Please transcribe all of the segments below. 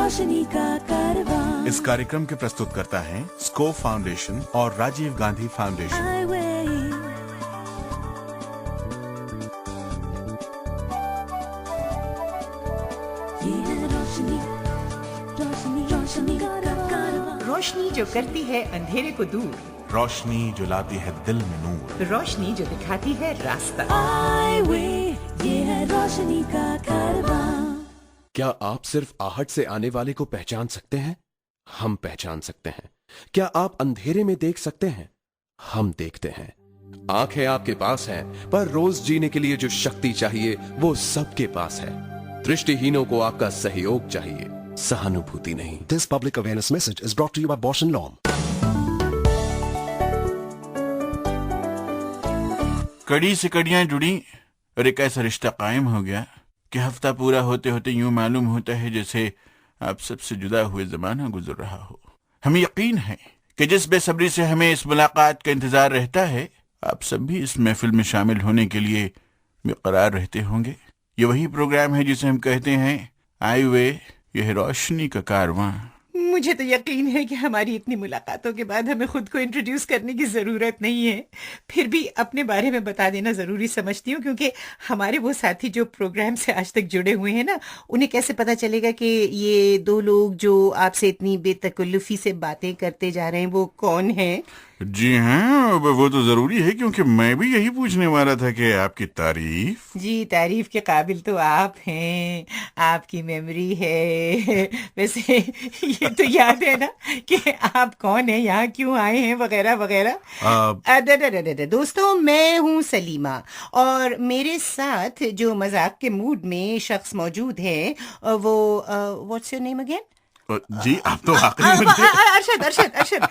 रोशनी का कारवां। इस कार्यक्रम के प्रस्तुत करता है स्कोप फाउंडेशन और राजीव गांधी फाउंडेशन। रोशनी जो करती है अंधेरे को दूर, रोशनी जो लाती है दिल में नूर, रोशनी जो दिखाती है रास्ता। ये है रोशनी का कारवां। क्या आप सिर्फ आहट से आने वाले को पहचान सकते हैं? हम पहचान सकते हैं। क्या आप अंधेरे में देख सकते हैं? हम देखते हैं। आंखें आपके पास हैं, पर रोज जीने के लिए जो शक्ति चाहिए वो सबके पास है। दृष्टिहीनों को आपका सहयोग चाहिए, सहानुभूति नहीं। This public awareness message is brought to you by Bosch & Lomb. कड़ी से कड़ियां जुड़ी और एक ऐसा रिश्ता कायम हो गया कि हफ्ता पूरा होते होते यूं मालूम होता है जैसे आप सबसे जुदा हुए जमाना गुजर रहा हो। हमें यकीन है कि जिस बेसब्री से हमें इस मुलाकात का इंतजार रहता है, आप सब भी इस महफिल में शामिल होने के लिए बेकरार रहते होंगे। ये वही प्रोग्राम है जिसे हम कहते हैं आए हुए यह रोशनी का कारवां। मुझे तो यकीन है कि हमारी इतनी मुलाकातों के बाद हमें खुद को इंट्रोड्यूस करने की जरूरत नहीं है। फिर भी अपने बारे में बता देना जरूरी समझती हूँ, क्योंकि हमारे वो साथी जो प्रोग्राम से आज तक जुड़े हुए हैं ना, उन्हें कैसे पता चलेगा कि ये दो लोग जो आपसे इतनी बेतकल्लुफी से बातें करते जा रहे हैं वो कौन है। जी हाँ, वो तो जरूरी है, क्योंकि मैं भी यही पूछने वाला था कि आपकी तारीफ। जी, तारीफ के काबिल तो आप हैं, आपकी मेमोरी है। वैसे ये तो याद है ना कि आप कौन है, यहाँ क्यों आए हैं, वगैरह वगैरह। दोस्तों, मैं हूँ सलीमा और मेरे साथ जो मजाक के मूड में शख्स मौजूद है वो व्हाट्स योर नेम अगेन? जी, आप तो आखिरी अरशद।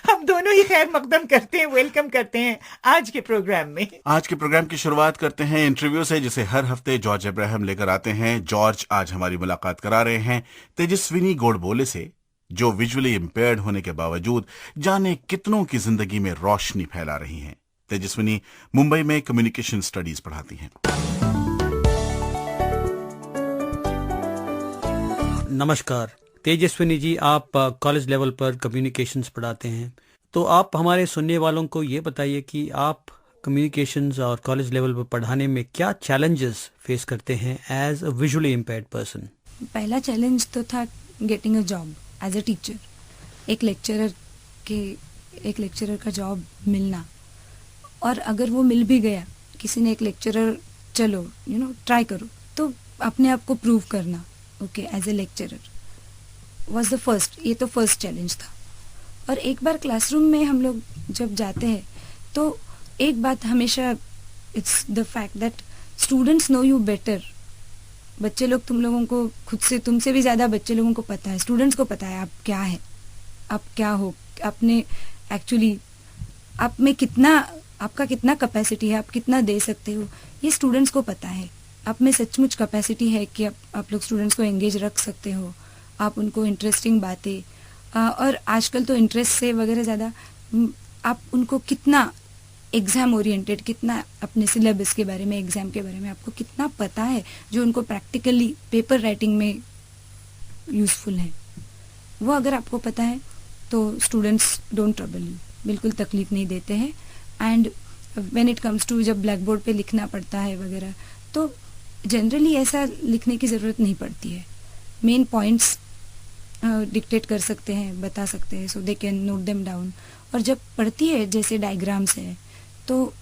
हम दोनों ही खैर मकदम करते हैं, वेलकम करते हैं आज के प्रोग्राम में। आज के प्रोग्राम की शुरुआत करते हैं इंटरव्यू से, जिसे हर हफ्ते जॉर्ज अब्राहम लेकर आते हैं। जॉर्ज आज हमारी मुलाकात करा रहे हैं तेजस्विनी गोडबोले से, जो विजुअली इम्पेयर्ड होने के बावजूद जाने कितनों की जिंदगी में रोशनी फैला रही हैं। तेजस्विनी मुंबई में कम्युनिकेशन स्टडीज पढ़ाती हैं। नमस्कार तेजस्विनी जी, आप कॉलेज लेवल पर कम्युनिकेशंस पढ़ाते हैं, तो आप हमारे सुनने वालों को ये बताइए कि आप कम्युनिकेशंस और कॉलेज लेवल पर पढ़ाने में क्या चैलेंजेस फेस करते हैं as a visually impaired person. पहला चैलेंज तो था getting a job as a teacher. एक लेक्चरर का जॉब मिलना, और अगर वो मिल भी गया, किसी ने एक लेक्चरर चलो ट्राई करो, तो अपने आप को प्रूव करना okay as a lecturer was the first. ये तो फर्स्ट चैलेंज था। और एक बार क्लासरूम में हम लोग जब जाते हैं तो एक बात हमेशा, it's the fact that students know you better. बच्चे लोग तुम लोगों को तुमसे भी ज़्यादा बच्चे लोगों को पता है, स्टूडेंट्स को पता है आप क्या है, आप क्या हो, आपने एक्चुअली आप में कितना, आपका कितना कैपेसिटी है, आप कितना दे सकते हो, ये स्टूडेंट्स को पता है। आप में सचमुच कैपेसिटी है कि आप लोग स्टूडेंट्स को एंगेज रख सकते हो, आप उनको इंटरेस्टिंग बातें और आजकल तो इंटरेस्ट से वगैरह ज़्यादा आप उनको कितना एग्ज़ाम ओरिएंटेड, कितना अपने सिलेबस के बारे में, एग्ज़ाम के बारे में आपको कितना पता है जो उनको प्रैक्टिकली पेपर राइटिंग में यूज़फुल है। वो अगर आपको पता है तो स्टूडेंट्स डोंट ट्रबल यू, बिल्कुल तकलीफ़ नहीं देते हैं। And when it comes to जब ब्लैक बोर्ड पे लिखना पड़ता है वगैरह, तो जनरली ऐसा लिखने की ज़रूरत नहीं पड़ती है। मेन पॉइंट्स डिक्टेट कर सकते हैं, बता सकते हैं, so they can note them down. और जब पढ़ती है जैसे डायग्राम्स है, तो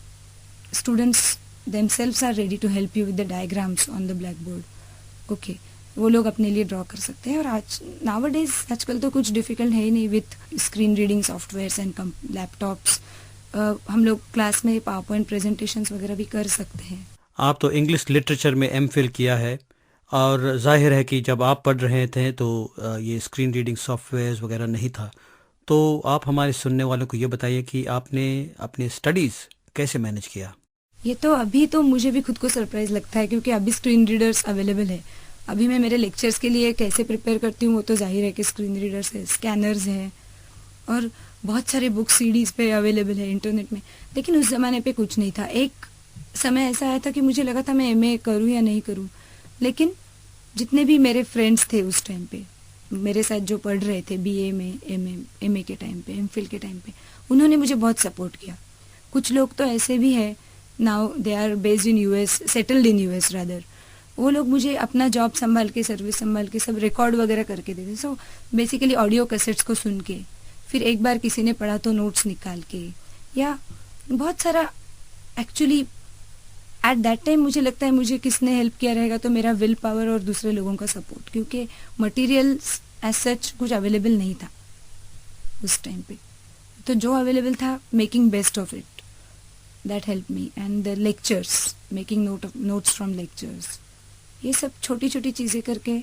students themselves are ready to help you with the diagrams on the black board. Okay, वो लोग अपने लिए ड्रॉ कर सकते हैं। और आजकल तो कुछ डिफ़िकल्ट है ही नहीं with screen reading softwares and laptops. हम लोग क्लास में पावर पॉइंट प्रेजेंटेशंस वगैरह भी कर सकते हैं। आप तो इंग्लिश लिटरेचर में एमफिल किया है, और जाहिर है कि जब आप पढ़ रहे थे तो ये स्क्रीन रीडिंग सॉफ्टवेयर्स वगैरह नहीं था। तो आप हमारे सुनने वालों को ये बताइए कि आपने अपने स्टडीज़ कैसे मैनेज किया। ये तो अभी तो मुझे भी खुद को सरप्राइज लगता है, क्योंकि अभी स्क्रीन रीडर्स अवेलेबल है। अभी मैं मेरे लेक्चर्स के लिए कैसे प्रिपेयर करती हूँ वो तो जाहिर है कि स्क्रीन रीडर्स है, स्कैनर्स हैं, और बहुत सारे बुक सीडीज़ पे अवेलेबल है इंटरनेट में। लेकिन उस ज़माने पे कुछ नहीं था। एक समय ऐसा आया था कि मुझे लगा था मैं एमए करूँ या नहीं करूँ, लेकिन जितने भी मेरे फ्रेंड्स थे उस टाइम पे, मेरे साथ जो पढ़ रहे थे बीए में, एमए के टाइम पे, एमफिल के टाइम पे, उन्होंने मुझे बहुत सपोर्ट किया. कुछ लोग तो ऐसे भी है, now they are based in US, settled in US rather. वो लोग मुझे अपना जॉब संभाल के, सर्विस संभाल के, सब रिकॉर्ड वगैरह करके देते. सो बेसिकली ऑडियो कैसेट्स को सुन के, फिर एक बार किसी ने पढ़ा तो नोट्स निकाल के, या बहुत सारा. एक्चुअली एट दैट टाइम मुझे लगता है मुझे किसने हेल्प किया रहेगा तो मेरा विल पावर और दूसरे लोगों का सपोर्ट, क्योंकि मटेरियल्स एज सच कुछ अवेलेबल नहीं था उस टाइम पे. तो जो अवेलेबल था, making best of it, that help me. And the lectures, making notes from lectures, ये सब छोटी छोटी चीज़ें करके.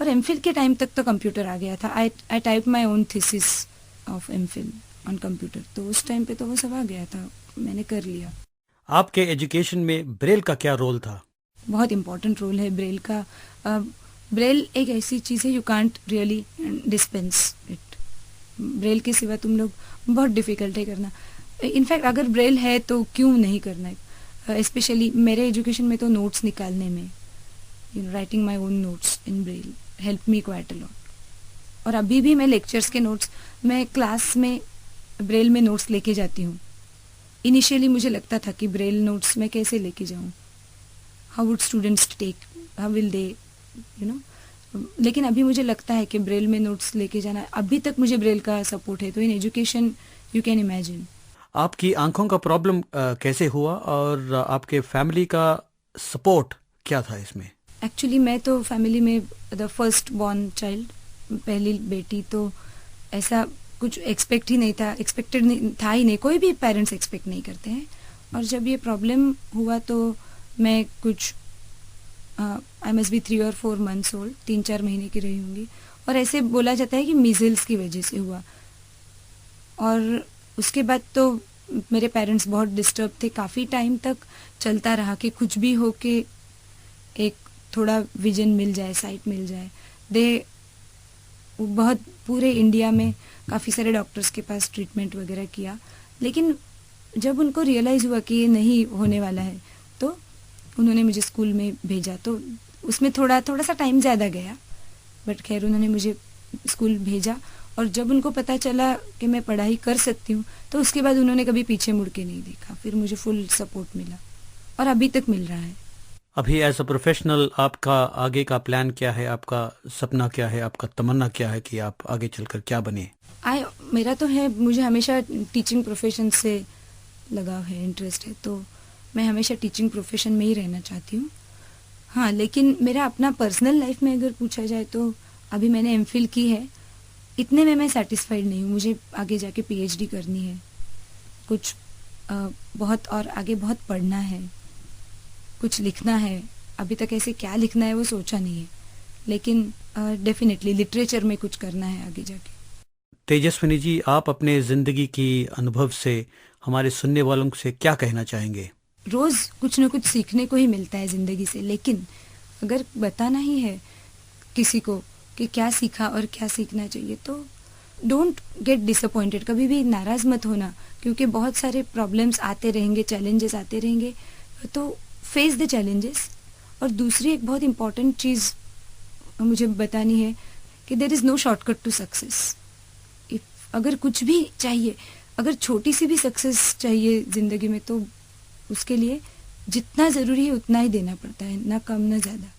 और एमफिल के टाइम तक तो कंप्यूटर आ गया था. I type my own thesis of MPhil on computer. तो उस टाइम पे तो वो सब आ गया था, मैंने कर लिया. आपके एजुकेशन में ब्रेल का क्या रोल था? बहुत इम्पोर्टेंट रोल है ब्रेल का. ब्रेल एक ऐसी चीज़ है, you can't really dispense it. Braille के सिवा तुम लोग बहुत डिफ़िकल्ट है करना. इनफैक्ट अगर ब्रेल है तो क्यों नहीं करना है. स्पेशली मेरे एजुकेशन में तो नोट्स निकालने में, writing my own notes in Braille help me quite a lot. और अभी भी मैं लेक्चर्स के नोट्स, मैं क्लास में ब्रेल में नोट्स लेके जाती हूँ. इनिशियली मुझे लगता था कि ब्रेल नोट्स मैं कैसे लेके जाऊँ, how would students take, how will they, लेकिन अभी मुझे लगता है कि ब्रेल में नोट्स लेके जाना, अभी तक मुझे ब्रेल का सपोर्ट है. तो in education you can imagine. आपकी आंखों का प्रॉब्लम कैसे हुआ और आपके फैमिली का सपोर्ट क्या था इसमें? एक्चुअली मैं तो फैमिली में द फर्स्ट बॉर्न चाइल्ड, पहली बेटी, तो ऐसा कुछ एक्सपेक्ट ही नहीं था, एक्सपेक्टेड नहीं था ही नहीं. कोई भी पेरेंट्स एक्सपेक्ट नहीं करते हैं. और जब ये प्रॉब्लम हुआ तो मैं कुछ I must be 3 or 4 months old, 3-4 महीने की रही होंगी. और ऐसे बोला जाता है कि मीजल्स की वजह से हुआ. और उसके बाद तो मेरे पेरेंट्स बहुत डिस्टर्ब थे. काफ़ी टाइम तक चलता रहा कि कुछ भी हो के एक थोड़ा विजन मिल जाए, साइट मिल जाए. दे बहुत पूरे इंडिया में काफ़ी सारे डॉक्टर्स के पास ट्रीटमेंट वगैरह किया, लेकिन जब उनको रियलाइज़ हुआ कि ये नहीं होने वाला है तो उन्होंने मुझे स्कूल में भेजा. तो उसमें थोड़ा सा टाइम ज़्यादा गया, बट खैर उन्होंने मुझे स्कूल भेजा. और जब उनको पता चला कि मैं पढ़ाई कर सकती हूँ तो उसके बाद उन्होंने कभी पीछे मुड़ के नहीं देखा. फिर मुझे फुल सपोर्ट मिला और अभी तक मिल रहा है. अभी एज अ प्रोफेशनल आपका आगे का प्लान क्या है? आपका सपना क्या है? आपका तमन्ना क्या है कि आप आगे चलकर क्या बने? मेरा तो है, मुझे हमेशा टीचिंग प्रोफेशन से लगाव है, इंटरेस्ट है. तो मैं हमेशा टीचिंग प्रोफेशन में ही रहना चाहती हूँ. हाँ, लेकिन मेरा अपना पर्सनल लाइफ में अगर पूछा जाए तो अभी मैंने एमफिल की है, इतने में मैं सेटिस्फाइड नहीं हूँ. मुझे आगे जाके पीएचडी करनी है, कुछ बहुत और आगे बहुत पढ़ना है, कुछ लिखना है. अभी तक ऐसे क्या लिखना है वो सोचा नहीं है, लेकिन डेफिनेटली लिटरेचर में कुछ करना है आगे जाके. तेजस्विनी जी, आप अपने जिंदगी की अनुभव से हमारे सुनने वालों से क्या कहना चाहेंगे? रोज कुछ न कुछ सीखने को ही मिलता है जिंदगी से, लेकिन अगर बताना ही है किसी को कि क्या सीखा और क्या सीखना चाहिए तो डोंट गेट डिसअपॉइंटेड. कभी भी नाराज मत होना, क्योंकि बहुत सारे प्रॉब्लम्स आते रहेंगे, चैलेंजेस आते रहेंगे. तो फेस द चैलेंजेस. और दूसरी एक बहुत इंपॉर्टेंट चीज़ मुझे बतानी है कि there is no shortcut to success. अगर कुछ भी चाहिए, अगर छोटी सी भी सक्सेस चाहिए ज़िंदगी में, तो उसके लिए जितना ज़रूरी है उतना ही देना पड़ता है, ना कम ना ज़्यादा.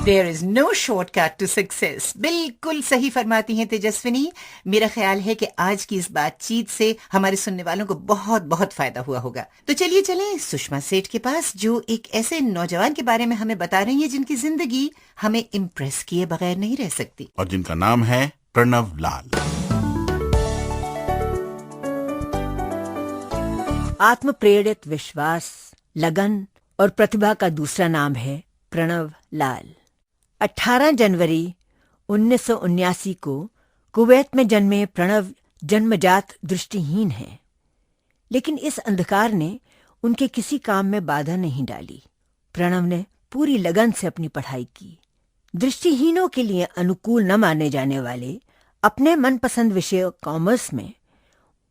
There is no shortcut to success. बिल्कुल सही फरमाती हैं तेजस्विनी. मेरा ख्याल है कि आज की इस बातचीत से हमारे सुनने वालों को बहुत बहुत फायदा हुआ होगा. तो चलिए चलें सुषमा सेठ के पास, जो एक ऐसे नौजवान के बारे में हमें बता रही हैं जिनकी जिंदगी हमें इम्प्रेस किए बगैर नहीं रह सकती. और जिनका नाम है प्रणव लाल. आत्म प्रेरित विश्वास, लगन और प्रतिभा का दूसरा नाम है प्रणव लाल. 18 जनवरी 1979 को कुवैत में जन्मे प्रणव जन्मजात दृष्टिहीन हैं, लेकिन इस अंधकार ने उनके किसी काम में बाधा नहीं डाली. प्रणव ने पूरी लगन से अपनी पढ़ाई की. दृष्टिहीनों के लिए अनुकूल न माने जाने वाले अपने मनपसंद विषय कॉमर्स में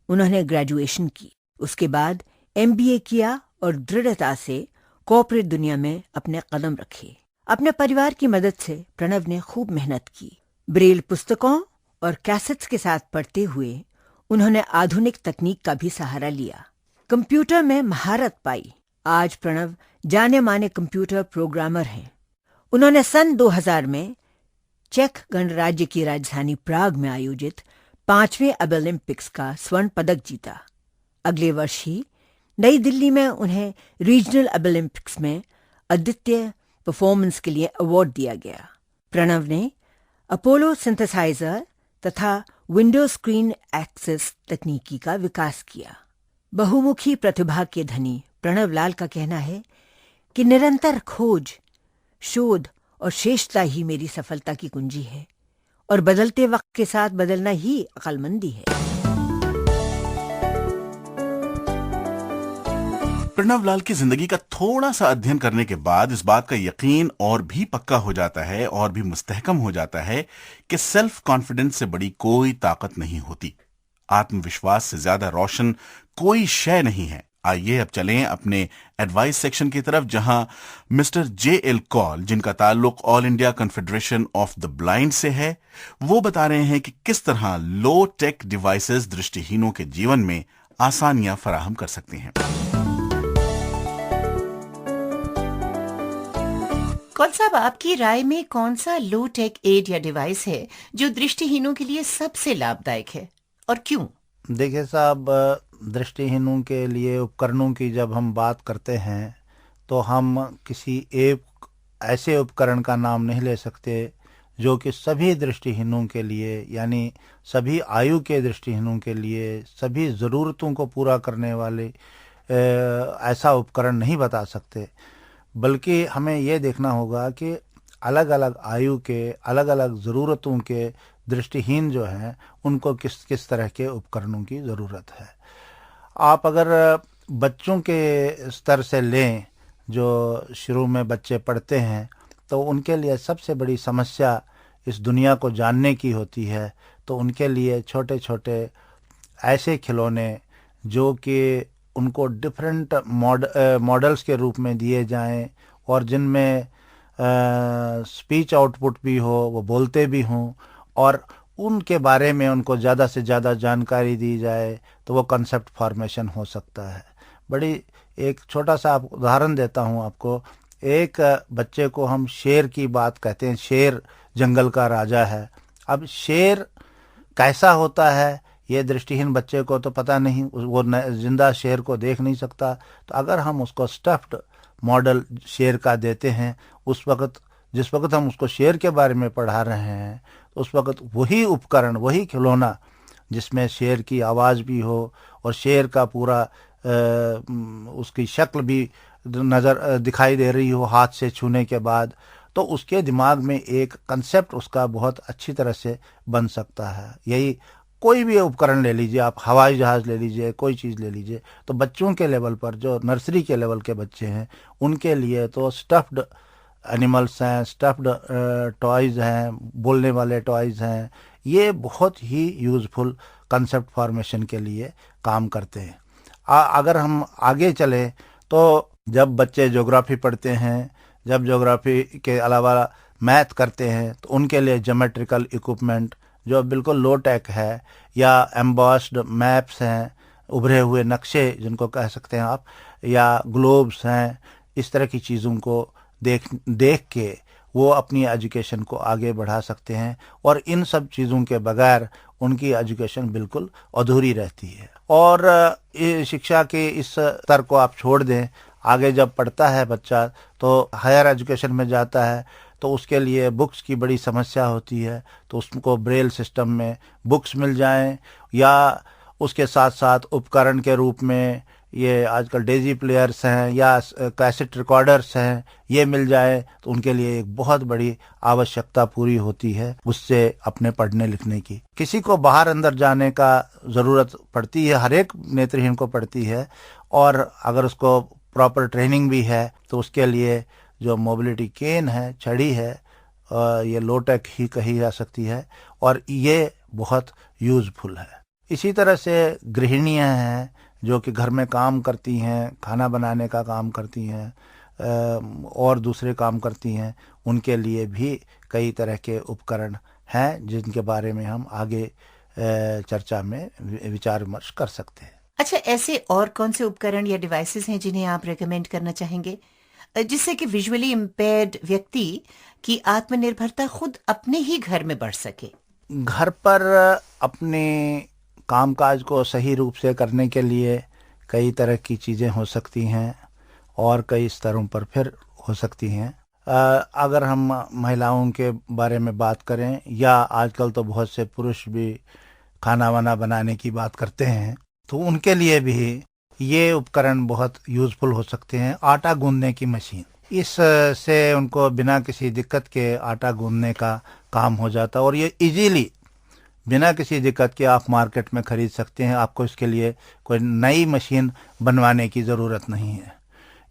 उन्होंने ग्रेजुएशन की. उसके बाद एमबीए किया और दृढ़ता से कॉर्पोरेट दुनिया में अपने कदम रखे। अपने परिवार की मदद से प्रणव ने खूब मेहनत की। ब्रेल पुस्तकों और कैसेट्स के साथ पढ़ते हुए उन्होंने आधुनिक तकनीक का भी सहारा लिया। कंप्यूटर में महारत पाई। आज प्रणव जाने माने कंप्यूटर प्रोग्रामर हैं। उन्होंने सन 2000 में चेक गणराज्य की राजधानी प्राग में आयोजित 5वें अब ओलंपिक्स का स्वर्ण पदक जीता। अगले वर्ष ही नई दिल्ली में उन्हें रीजनल अब ओलंपिक्स में अद्वितीय परफॉर्मेंस के लिए अवार्ड दिया गया। प्रणव ने अपोलो सिंथेसाइजर तथा विंडो स्क्रीन एक्सेस तकनीकी का विकास किया। बहुमुखी प्रतिभा के धनी प्रणव लाल का कहना है कि निरंतर खोज, शोध और श्रेष्ठता ही मेरी सफलता की कुंजी है और बदलते वक्त के साथ बदलना ही अक्लमंदी है। प्रणव लाल की जिंदगी का थोड़ा सा अध्ययन करने के बाद इस बात का यकीन और भी पक्का हो जाता है और भी मुस्तहकम हो जाता है कि सेल्फ कॉन्फिडेंस से बड़ी कोई ताकत नहीं होती। आत्मविश्वास से ज्यादा रोशन कोई शय नहीं है। आइए अब चलें अपने एडवाइस सेक्शन की तरफ, जहां मिस्टर J.L. कॉल, जिनका ताल्लुक all India confederation of the blind से है, वो बता रहे हैं कि किस तरह लो टेक डिवाइसेस दृष्टिहीनों के जीवन में आसानियां फराहम कर सकती हैं। कौन साहब, आपकी राय में कौन सा लो टेक एड या डिवाइस है जो दृष्टिहीनों के लिए सबसे लाभदायक है और क्यों? देखिए साहब, दृष्टिहीनों के लिए उपकरणों की जब हम बात करते हैं तो हम किसी एक ऐसे उपकरण का नाम नहीं ले सकते जो कि सभी दृष्टिहीनों के लिए, यानी सभी आयु के दृष्टिहीनों के लिए, सभी ज़रूरतों को पूरा करने वाले ऐसा उपकरण नहीं बता सकते। बल्कि हमें ये देखना होगा कि अलग अलग आयु के, अलग अलग ज़रूरतों के दृष्टिहीन जो हैं उनको किस किस तरह के उपकरणों की ज़रूरत है। आप अगर बच्चों के स्तर से लें, जो शुरू में बच्चे पढ़ते हैं, तो उनके लिए सबसे बड़ी समस्या इस दुनिया को जानने की होती है। तो उनके लिए छोटे छोटे ऐसे खिलौने जो कि उनको डिफरेंट मॉडल्स के रूप में दिए जाएं और जिनमें स्पीच आउटपुट भी हो, वो बोलते भी हों और उनके बारे में उनको ज़्यादा से ज़्यादा जानकारी दी जाए, तो वो कंसेप्ट फॉर्मेशन हो सकता है। बड़ी एक छोटा सा उदाहरण देता हूँ आपको। एक बच्चे को हम शेर की बात कहते हैं, शेर जंगल का राजा है। अब शेर कैसा होता है ये दृष्टिहीन बच्चे को तो पता नहीं, वो जिंदा शेर को देख नहीं सकता। तो अगर हम उसको स्टफ्ड मॉडल शेर का देते हैं, उस वक्त जिस वक्त हम उसको शेर के बारे में पढ़ा रहे हैं, उस वक्त वही उपकरण, वही खिलौना जिसमें शेर की आवाज़ भी हो और शेर का पूरा उसकी शक्ल भी नज़र दिखाई दे रही हो हाथ से छूने के बाद, तो उसके दिमाग में एक कंसेप्ट उसका बहुत अच्छी तरह से बन सकता है। यही कोई भी उपकरण ले लीजिए आप, हवाई जहाज़ ले लीजिए, कोई चीज़ ले लीजिए, तो बच्चों के लेवल पर, जो नर्सरी के लेवल के बच्चे हैं, उनके लिए तो स्टफ्ड एनिमल्स हैं, स्टफ्ड टॉयज़ हैं, बोलने वाले टॉयज़ हैं, ये बहुत ही यूज़फुल कंसेप्ट फॉर्मेशन के लिए काम करते हैं। अगर हम आगे चलें तो जब बच्चे ज्योग्राफी पढ़ते हैं, जब ज्योग्राफी के अलावा मैथ करते हैं, तो उनके लिए ज्योमेट्रिकल इक्विपमेंट जो बिल्कुल लो टेक है, या एम्बॉस्ड मैप्स हैं, उभरे हुए नक्शे जिनको कह सकते हैं आप, या ग्लोब्स हैं, इस तरह की चीज़ों को देख के वो अपनी एजुकेशन को आगे बढ़ा सकते हैं। और इन सब चीज़ों के बगैर उनकी एजुकेशन बिल्कुल अधूरी रहती है। और शिक्षा के इस स्तर को आप छोड़ दें, आगे जब पढ़ता है बच्चा तो हायर एजुकेशन में जाता है, तो उसके लिए बुक्स की बड़ी समस्या होती है। तो उसको ब्रेल सिस्टम में बुक्स मिल जाएं, या उसके साथ साथ उपकरण के रूप में ये आजकल डेजी प्लेयर्स हैं या कैसेट रिकॉर्डर्स हैं, ये मिल जाए, तो उनके लिए एक बहुत बड़ी आवश्यकता पूरी होती है उससे अपने पढ़ने लिखने की। किसी को बाहर अंदर जाने का ज़रूरत पड़ती है, हर एक नेत्रहीन को पड़ती है, और अगर उसको प्रॉपर ट्रेनिंग भी है तो उसके लिए जो मोबिलिटी केन है, छड़ी है, ये लो टेक ही कही जा सकती है और ये बहुत यूज़फुल है। इसी तरह से गृहिणियाँ हैं जो कि घर में काम करती हैं, खाना बनाने का काम करती हैं, और दूसरे काम करती हैं, उनके लिए भी कई तरह के उपकरण हैं जिनके बारे में हम आगे चर्चा में विचार विमर्श कर सकते हैं। अच्छा, ऐसे और कौन से उपकरण या डिवाइसेस हैं जिन्हें आप रेकमेंड करना चाहेंगे जिससे कि विजुअली इम्पेयर्ड व्यक्ति की आत्मनिर्भरता खुद अपने ही घर में बढ़ सके? घर पर अपने कामकाज को सही रूप से करने के लिए कई तरह की चीज़ें हो सकती हैं और कई स्तरों पर फिर हो सकती हैं। अगर हम महिलाओं के बारे में बात करें, या आजकल तो बहुत से पुरुष भी खाना वाना बनाने की बात करते हैं, तो उनके लिए भी ये उपकरण बहुत यूज़फुल हो सकते हैं। आटा गूंदने की मशीन, इस से उनको बिना किसी दिक्कत के आटा गूंदने का काम हो जाता है और ये इजीली बिना किसी दिक्कत के आप मार्केट में ख़रीद सकते हैं। आपको इसके लिए कोई नई मशीन बनवाने की ज़रूरत नहीं है।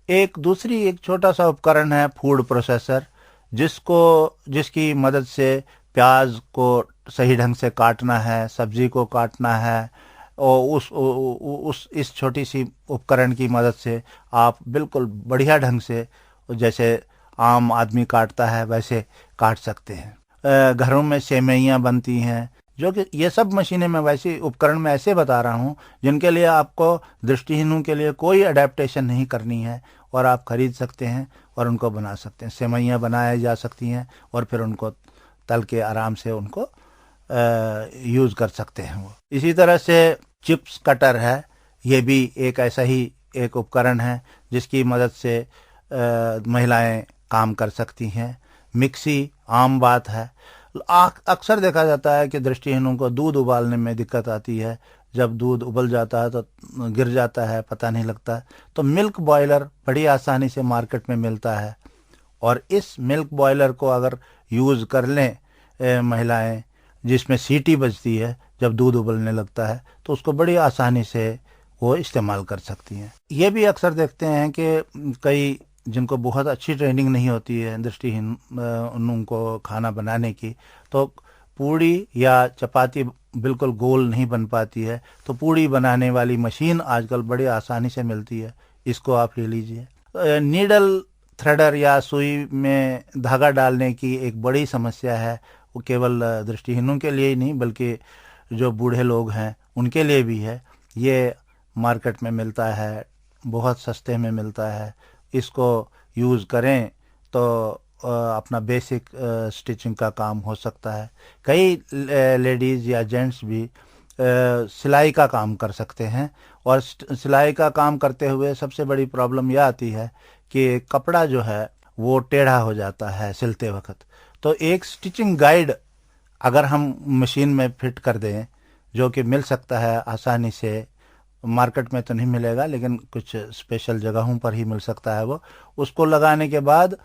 एक छोटा सा उपकरण है फूड प्रोसेसर, जिसकी मदद से प्याज को सही ढंग से काटना है, सब्जी को काटना है, और इस छोटी सी उपकरण की मदद से आप बिल्कुल बढ़िया ढंग से, जैसे आम आदमी काटता है वैसे काट सकते हैं। घरों में सेवइयाँ बनती हैं, जो कि ये सब मशीनें मैं वैसे उपकरण में ऐसे बता रहा हूँ जिनके लिए आपको दृष्टिहीनों के लिए कोई अडेप्टेशन नहीं करनी है और आप खरीद सकते हैं और उनको बना सकते हैं। सेवइयाँ बनाई जा सकती हैं और फिर उनको तल के आराम से उनको यूज़ कर सकते हैं वो। इसी तरह से चिप्स कटर है, ये भी एक ऐसा ही एक उपकरण है जिसकी मदद से महिलाएं काम कर सकती हैं। मिक्सी आम बात है। अक्सर देखा जाता है कि दृष्टिहीनों को दूध उबालने में दिक्कत आती है। जब दूध उबल जाता है तो गिर जाता है, पता नहीं लगता। तो मिल्क बॉयलर बड़ी आसानी से मार्केट में मिलता है और इस मिल्क बॉयलर को अगर यूज़ कर लें महिलाएं, जिसमें सीटी बजती है जब दूध उबलने लगता है, तो उसको बड़ी आसानी से वो इस्तेमाल कर सकती हैं। ये भी अक्सर देखते हैं कि कई जिनको बहुत अच्छी ट्रेनिंग नहीं होती है दृष्टिहीन उनको खाना बनाने की, तो पूड़ी या चपाती बिल्कुल गोल नहीं बन पाती है, तो पूड़ी बनाने वाली मशीन आजकल बड़ी आसानी से मिलती है, इसको आप ले लीजिए। नीडल थ्रेडर या सुई में धागा डालने की एक बड़ी समस्या है। वो केवल दृष्टिहीनों के लिए ही नहीं बल्कि जो बूढ़े लोग हैं उनके लिए भी है। ये मार्केट में मिलता है, बहुत सस्ते में मिलता है। इसको यूज़ करें तो अपना बेसिक स्टिचिंग का काम हो सकता है। कई लेडीज़ या जेंट्स भी सिलाई का काम कर सकते हैं और सिलाई का काम करते हुए सबसे बड़ी प्रॉब्लम यह आती है कि कपड़ा जो है वो टेढ़ा हो जाता है सिलते वक्त। तो एक स्टिचिंग गाइड अगर हम मशीन में फिट कर दें, जो कि मिल सकता है आसानी से, मार्केट में तो नहीं मिलेगा लेकिन कुछ स्पेशल जगहों पर ही मिल सकता है वो, उसको लगाने के बाद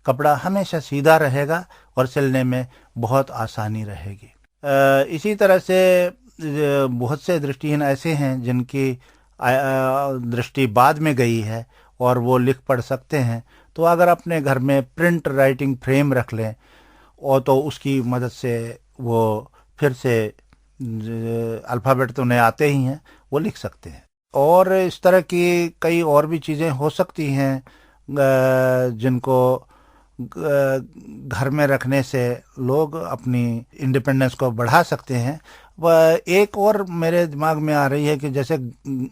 कपड़ा हमेशा सीधा रहेगा और सिलने में बहुत आसानी रहेगी। इसी तरह से बहुत से दृष्टिहीन ऐसे हैं जिनकी दृष्टि बाद में गई है और वो लिख पढ़ सकते हैं, तो अगर अपने घर में प्रिंट राइटिंग फ्रेम रख लें और तो उसकी मदद से वो फिर से अल्फ़ाबेट तो उन्हें आते ही हैं, वो लिख सकते हैं। और इस तरह की कई और भी चीज़ें हो सकती हैं जिनको घर में रखने से लोग अपनी इंडिपेंडेंस को बढ़ा सकते हैं। एक और मेरे दिमाग में आ रही है कि जैसे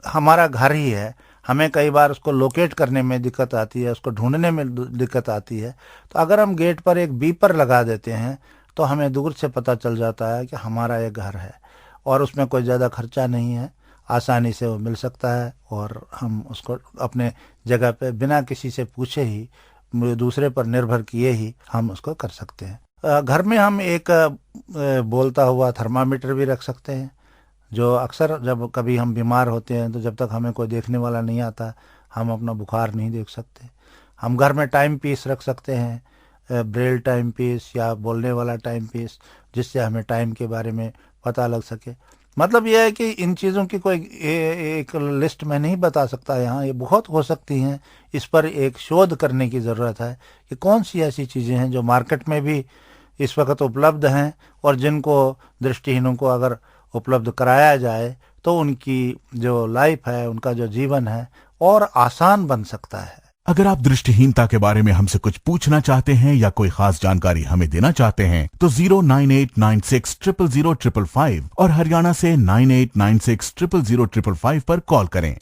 हमारा घर ही है, हमें कई बार उसको लोकेट करने में दिक्कत आती है, उसको ढूंढने में दिक्कत आती है, तो अगर हम गेट पर एक बीपर लगा देते हैं तो हमें दूर से पता चल जाता है कि हमारा ये घर है और उसमें कोई ज़्यादा खर्चा नहीं है, आसानी से वो मिल सकता है और हम उसको अपने जगह पे बिना किसी से पूछे ही, दूसरे पर निर्भर किए ही हम उसको कर सकते हैं। घर में हम एक बोलता हुआ थर्मामीटर भी रख सकते हैं, जो अक्सर जब कभी हम बीमार होते हैं तो जब तक हमें कोई देखने वाला नहीं आता हम अपना बुखार नहीं देख सकते। हम घर में टाइम पीस रख सकते हैं, ब्रेल टाइम पीस या बोलने वाला टाइम पीस, जिससे हमें टाइम के बारे में पता लग सके। मतलब यह है कि इन चीज़ों की कोई एक लिस्ट में नहीं बता सकता यहाँ, ये बहुत हो सकती हैं। इस पर एक शोध करने की ज़रूरत है कि कौन सी ऐसी चीज़ें हैं जो मार्केट में भी इस वक्त उपलब्ध हैं और जिनको दृष्टिहीनों को अगर उपलब्ध कराया जाए तो उनकी जो लाइफ है, उनका जो जीवन है और आसान बन सकता है। अगर आप दृष्टिहीनता के बारे में हमसे कुछ पूछना चाहते हैं या कोई खास जानकारी हमें देना चाहते हैं तो 09896000555 और हरियाणा से 9896000555 पर कॉल करें।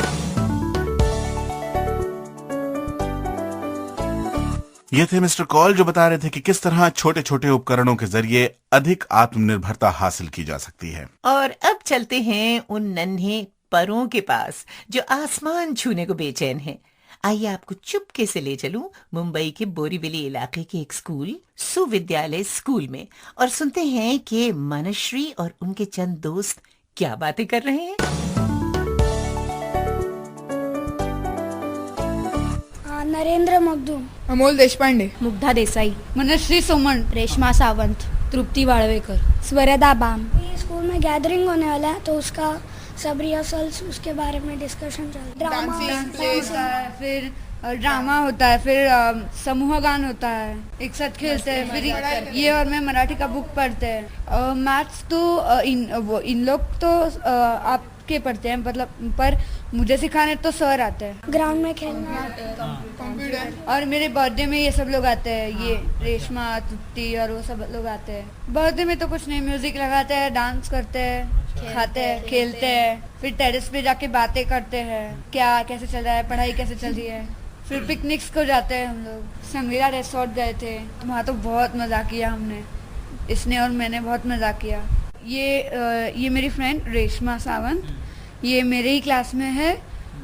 ये थे मिस्टर कॉल जो बता रहे थे कि किस तरह छोटे छोटे उपकरणों के जरिए अधिक आत्मनिर्भरता हासिल की जा सकती है। और अब चलते हैं उन नन्हे परों के पास जो आसमान छूने को बेचैन हैं। आइए आपको चुपके से ले चलूं मुंबई के बोरीवली इलाके के एक स्कूल सुविद्यालय स्कूल में और सुनते हैं कि मनश्री और उनके चंद दोस्त क्या बातें कर रहे हैं। नरेंद्र मगदूम, अमोल देशपांडे, मुग्धा देसाई, मनश्री सोमन, रेशमा सावंत, तृप्ति वाड़वेकर, स्वरदा बाम। ये स्कूल में गैदरिंग होने वाला है तो उसका सब रिहर्सल्स उसके बारे में डिस्कशन चल रहा है। फिर ड्रामा होता है, फिर समूह गान होता है, एक साथ खेलते हैं, फिर ये और मैं मराठी का बुक पढ़ते हैं। मैथ्स तो इन लोग तो आपके पढ़ते हैं मतलब, पर मुझे सिखाने तो सर आते हैं। ग्राउंड में खेलना और मेरे बर्थडे में ये सब लोग आते हैं, ये रेशमा, तृप्ति और वो सब लोग आते हैं। बर्थडे में तो कुछ नहीं, म्यूजिक लगाते हैं, डांस करते हैं, खाते हैं, खेलते हैं, फिर टेरेस पे जाके बातें करते हैं, क्या कैसे चल रहा है, पढ़ाई कैसे चल रही है। फिर पिकनिक्स को जाते हैं, हम लोग संगीला रिसोर्ट गए थे, वहाँ तो बहुत मजा किया हमने, इसने और मैंने बहुत मजा किया। ये मेरी फ्रेंड रेशमा सावंत, ये मेरे ही क्लास में है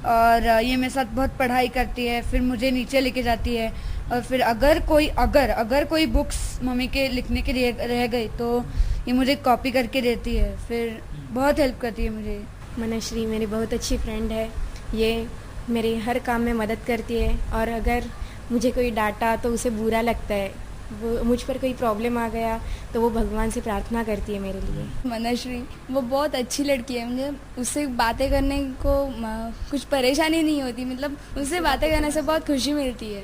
और ये मेरे साथ बहुत पढ़ाई करती है, फिर मुझे नीचे लेके जाती है और फिर अगर कोई बुक्स मम्मी के लिखने के लिए रह गई तो ये मुझे कॉपी करके देती है, फिर बहुत हेल्प करती है मुझे। मनश्री मेरी बहुत अच्छी फ्रेंड है, ये मेरे हर काम में मदद करती है और अगर मुझे कोई डांटा तो उसे बुरा लगता है, वो मुझ पर कोई प्रॉब्लम आ गया तो वो भगवान से प्रार्थना करती है मेरे लिए। मनश्री वो बहुत अच्छी लड़की है, मुझे उससे बातें करने को कुछ परेशानी नहीं होती, मतलब उससे बातें करने से बहुत खुशी मिलती है।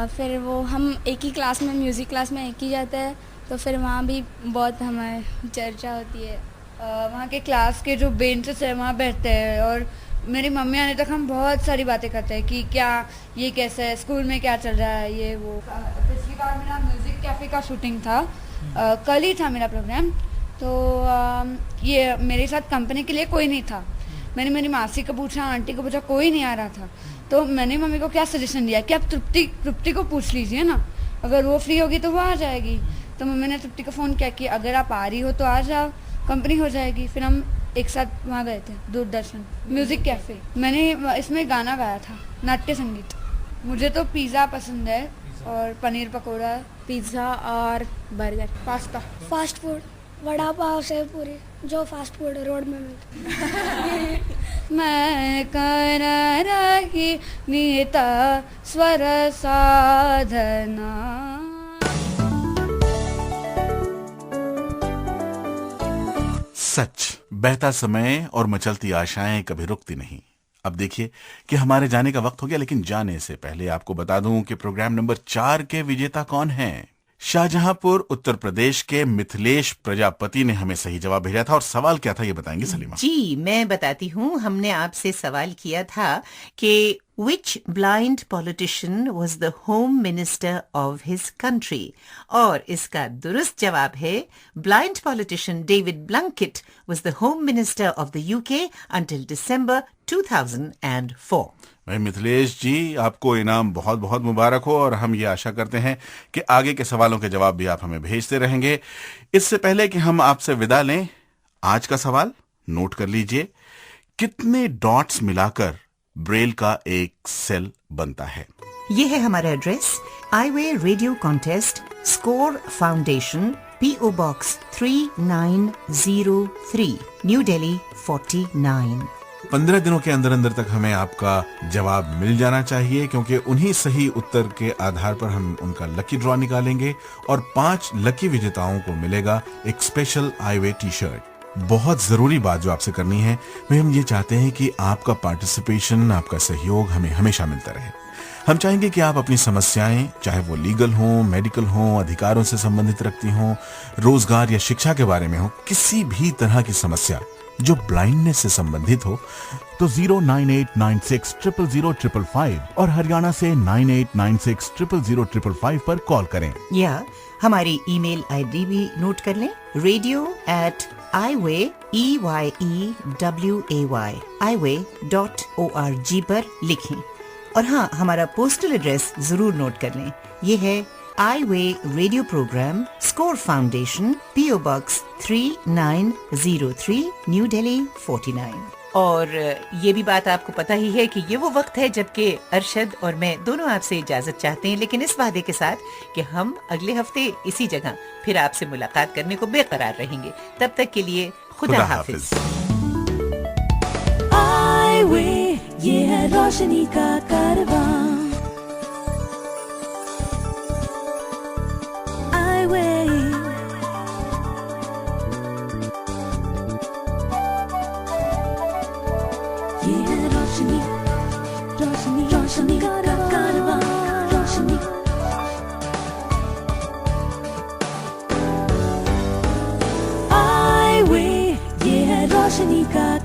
फिर वो हम एक ही क्लास में, म्यूज़िक क्लास में एक ही जाते हैं तो फिर वहाँ भी बहुत हमारी चर्चा होती है। वहाँ के क्लास के जो बेंचेस है वहाँ बैठते हैं और मेरी मम्मी आने तक हम बहुत सारी बातें करते हैं कि क्या ये कैसा है, स्कूल में क्या चल रहा है, ये वो। पिछली बार मेरा म्यूज़िक कैफ़े का शूटिंग था, कल ही था मेरा प्रोग्राम, तो ये मेरे साथ कंपनी के लिए कोई नहीं था। मैंने मेरी मासी को पूछा, आंटी को पूछा, कोई नहीं आ रहा था, तो मैंने मम्मी को क्या सजेशन दिया कि आप तृप्ति को पूछ लीजिए ना, अगर वो फ्री होगी तो वो आ जाएगी। तो मम्मी ने तृप्ति को फ़ोन किया कि अगर आप आ रही हो तो आ जाओ, कंपनी हो जाएगी। फिर हम एक साथ वहाँ गए थे दूरदर्शन म्यूज़िक कैफ़े। मैंने इसमें गाना गाया था, नाट्य संगीत। मुझे तो पिज़्ज़ा पसंद है और पनीर पकौड़ा, पिज़्ज़ा और burger, pasta, fast food, vada pav, sev puri, जो फास्ट फूड रोड में मिलता। मैं कर रही नीता स्वर साधना। सच, बहता समय और मचलती आशाएं कभी रुकती नहीं। अब देखिए कि हमारे जाने का वक्त हो गया, लेकिन जाने से पहले आपको बता दूं कि प्रोग्राम नंबर 4 के विजेता कौन हैं। शाहजहांपुर उत्तर प्रदेश के मिथिलेश प्रजापति ने हमें सही जवाब भेजा था। और सवाल क्या था ये बताएंगे सलीमा? जी मैं बताती हूँ। हमने आपसे सवाल किया था कि which blind politician was the home minister of his country? और इसका दुरुस्त जवाब है blind politician David Blunkett was the home minister of the UK until December 2004. भाई मिथिलेश जी, आपको इनाम बहुत बहुत मुबारक हो और हम ये आशा करते हैं कि आगे के सवालों के जवाब भी आप हमें भेजते रहेंगे। इससे पहले कि हम आपसे विदा लें, आज का सवाल नोट कर लीजिए। कितने डॉट्स मिलाकर ब्रेल का एक सेल बनता है? ये है हमारा address, I way radio contest, score foundation, PO box 3903, New Delhi 49। 15 दिनों के अंदर अंदर तक हमें आपका जवाब मिल जाना चाहिए, क्योंकि उन्हीं सही उत्तर के आधार पर हम उनका लकी ड्रॉ निकालेंगे और 5 लकी विजेताओं को मिलेगा एक स्पेशल आई-वे टी शर्ट। बहुत जरूरी बात जो आपसे करनी है, वह हम ये चाहते हैं कि आपका पार्टिसिपेशन, आपका सहयोग हमें हमेशा मिलता रहे। हम चाहेंगे कि आप अपनी समस्याएं, चाहे वो लीगल हो, मेडिकल हो, अधिकारों से संबंधित रखती हो, रोजगार या शिक्षा के बारे में हो, किसी भी तरह की समस्या जो ब्लाइंडनेस से संबंधित हो तो 09896000555 और हरियाणा से 9896000555 पर कॉल करें। या हमारी ईमेल आईडी भी नोट कर लें, radio@iway.org पर लिखें। और हाँ, हमारा पोस्टल एड्रेस जरूर नोट कर लें, ये है I way radio program, score foundation, PO Box 3903, New Delhi 49। और ये भी बात आपको पता ही है कि ये वो वक्त है जबकि अरशद और मैं दोनों आपसे इजाजत चाहते हैं, लेकिन इस वादे के साथ कि हम अगले हफ्ते इसी जगह फिर आपसे मुलाकात करने को बेकरार रहेंगे। तब तक के लिए खुदा हाफिज। आई वे, ये है रोशनी का कारवां। आई वे, ये है रोशनी, रोशनी, रोशनी का कारवां, रोशनी। आई वे, ये है रोशनी का